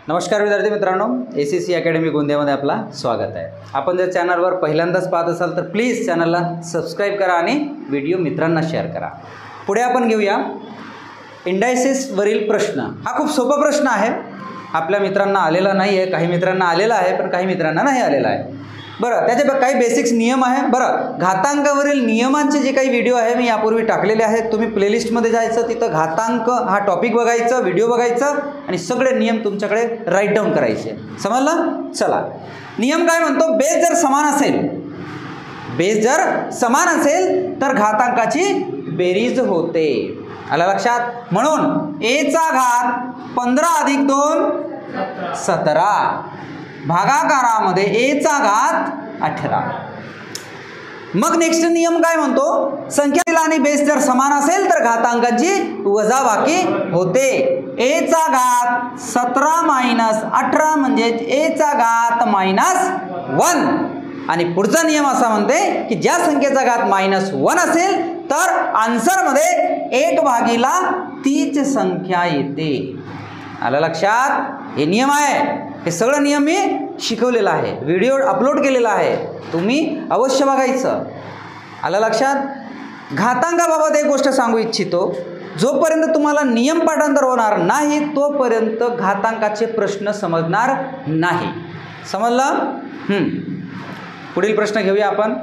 नमस्कार विद्यार्थी मित्रांनो, ACC अकॅडमी गोंदियामध्ये आपला स्वागत आहे। आपण जर चॅनलवर पहिल्यांदाच पाहत असाल तर प्लीज चॅनलला सबस्क्राइब करा आणि व्हिडिओ मित्रांना शेअर करा। पुढे आपण घेऊया इंडायसिस वरील प्रश्न। हा खूप सोपा प्रश्न आहे, आपल्या मित्रांना आलेला नाही आहे, काही मित्रांना आलेला आहे पण काही मित्रांना नाही आलेला आहे। बरं, त्याचे काही बेसिक्स नियम आहे। बरं, घातांकावरील नियमांचे जे काही व्हिडिओ आहे मी यापूर्वी टाकलेले आहेत, तुम्ही प्लेलिस्टमध्ये जायचं, तिथं घातांक हा टॉपिक बघायचा, व्हिडिओ बघायचा आणि सगळे नियम तुमच्याकडे राईट डाऊन करायचे। समजलं? चला, नियम काय म्हणतो? बेस जर समान असेल तर घातांकाची बेरीज होते। आलं लक्षात? म्हणून a चा घात 15 अधिक 2 17, भागाकारामध्ये a चा घात 18। मग नेक्स्ट नियम काय म्हणतो? संख्या आणि बेस जर समान असेल तर घातांकाची वजाबाकी होते। a चा घात 17 मायनस 18 म्हणजे a चा घात -1। आणि पुढचा नियम असा म्हणते की ज्या संख्येचा घात -1 असेल तर आन्सरमध्ये 1 भागिला तीच संख्या येते। आलं लक्षात? हे नियम आहे, हे सगळं नियम मी शिकवलेला आहे, व्हिडिओ अपलोड केलेला आहे, तुम्ही अवश्य बघायचं। आलं लक्षात? घातांकाबाबत एक गोष्ट सांगू इच्छितो, जोपर्यंत तुम्हाला नियम पाठांतर होणार नाही तोपर्यंत घातांकाचे प्रश्न समजणार नाही। समजलं? पुढील प्रश्न घेऊया आपण।